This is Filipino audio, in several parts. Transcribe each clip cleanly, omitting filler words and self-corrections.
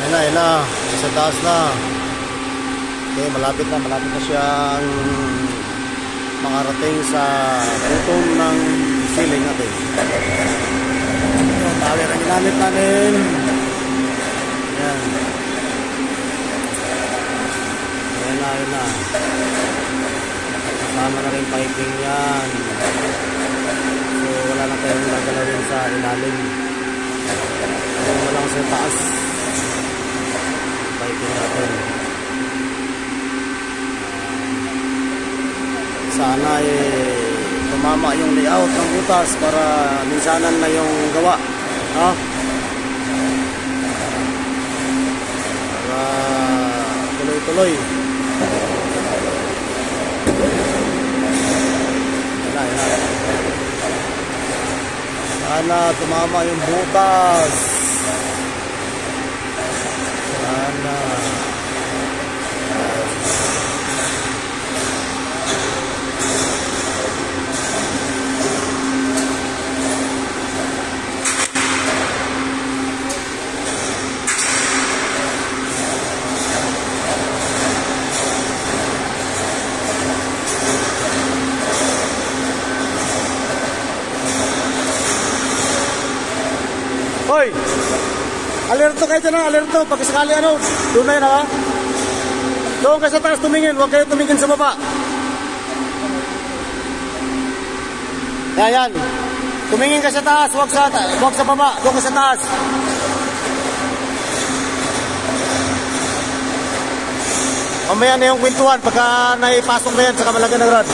Ayun na. Sa taas na. Okay, malapit na siyang makarating sa butong ng ceiling natin. Yung tower ang ginamit natin. Ayan. Ayun na. Kasama na rin piping yan. So wala na tayong gagalawin sa ilalim. Wala lang sa taas. Piping natin. Sana tumama yung layout ng butas para minsanan na yung gawa. Ha? Para tuloy-tuloy. Sana tumama yung butas. Sana. Hoy! Alerto kayo dyan, alerto. Pag sakali doon na yun, ha? Doon kayo sa taas tumingin, huwag kayo tumingin sa baba. Yan. Tumingin ka sa taas, huwag sa baba, doon ka sa taas. Mamaya na yung kwentuhan pagka naipasok na yan sa kamalagan ng rod.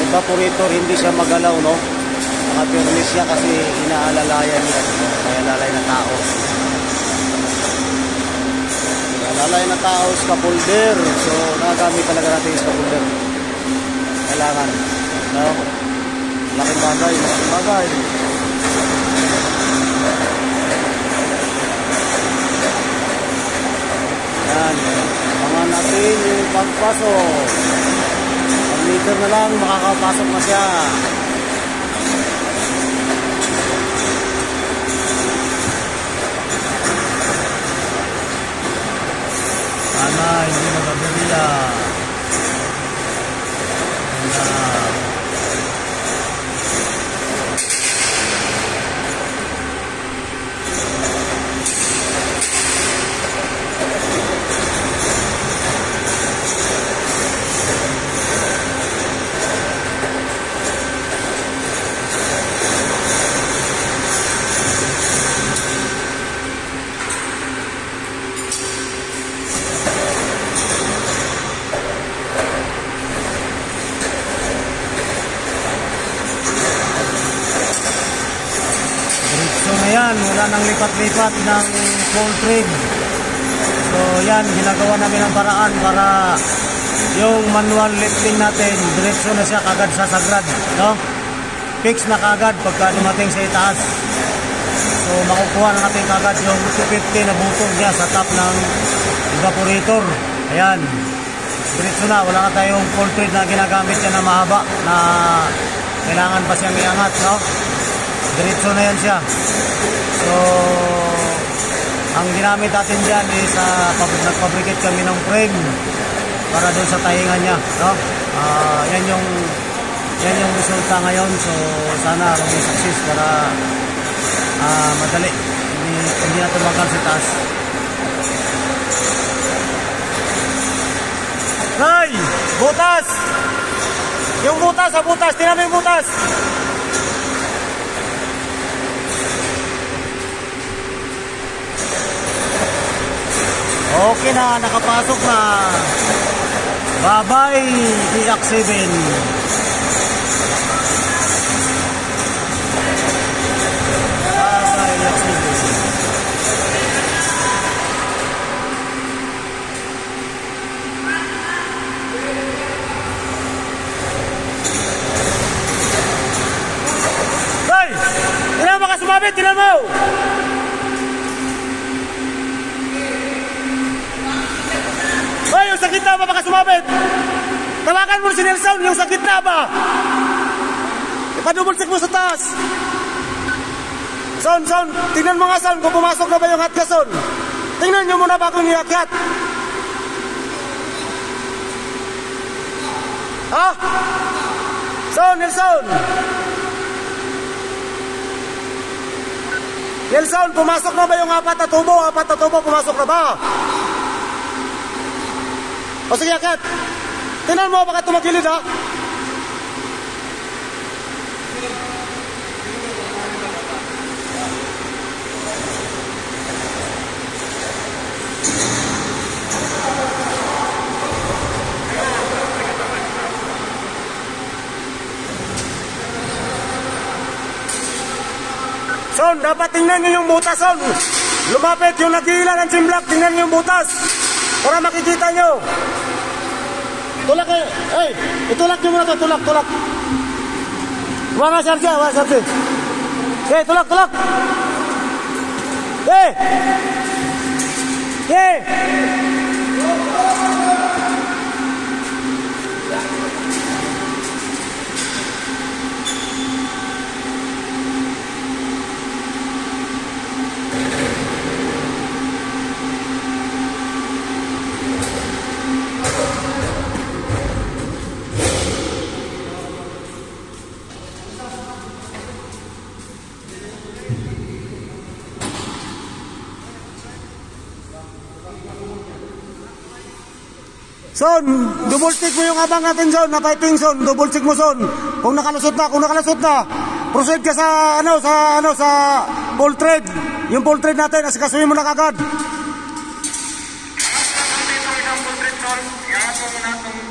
Evaporator hindi siya magalaw, no? Nakapirmis siya kasi inaalalayan niya. Kaya lalay na tao. Lalay na tao, scaffolder. So nagagamit talaga natin yung scaffolder. Kailangan, no? Laking bagay. Yan. Pangan natin yung pagpasok. Meter na lang, makakapasok na siya. Sana hindi magagawila. Ayan, wala nang lipat-lipat ng full trim. So yan, ginagawa namin ang paraan para yung manual lifting natin, diretso na siya kagad sa sagrad, no? Fix na kagad pagka dumating sa itaas. So makukuha na natin kagad yung 250 na butong niya sa top ng evaporator. Ayan, diretso na, wala na tayong full trim na ginagamit yan na mahaba na kailangan pa siyang iangat, no? Diretso na yan siya. So, ang ginamit natin dyan is nagpabricate kami ng frame para doon sa tahingan niya, no? Yan yung resulta ngayon. So, sana maging success para madali. Hindi na tumagal sa taas. Nay! Butas! Yung butas, sa butas! Tingnan mo yung butas! Okay na, nakapasok na. Bye-bye, DX7. Bye-bye, DX7. sumabit, tingnan mo. Ay, yung sa gitna ba baka sumabit? Tawagan mo si Nelson, yung sa gitna ba? Ipadouble check mo sa taas. Son, tingnan mo nga, Son, kung pumasok na ba yung hot gas, Son. Tingnan nyo muna bago nyo iakyat. Ha? Son, Nelson. Nelson, pumasok na ba yung apat na tubo? Apat na tubo, pumasok na ba? O sige, akyat. Tingnan mo, baka tumagilid, ha? Son, dapat tingnan nyo yung butas, Son. Lumapit yung nag-iila ng Simblak, tingnan nyo yung butas. Para makikita nyo. Tulak eh. Ay, itulak nyo muna ito, tulak. Wala sarja. Eh, tulak. Eh. Son, double check mo yung abang natin, Son, na piping, Son. Double check mo, Son. Kung nakalusot na, proceed ka sa full trade. Yung full trade natin, asikasuhin mo na kagad. Full trade, Son. Iangat mo muna itong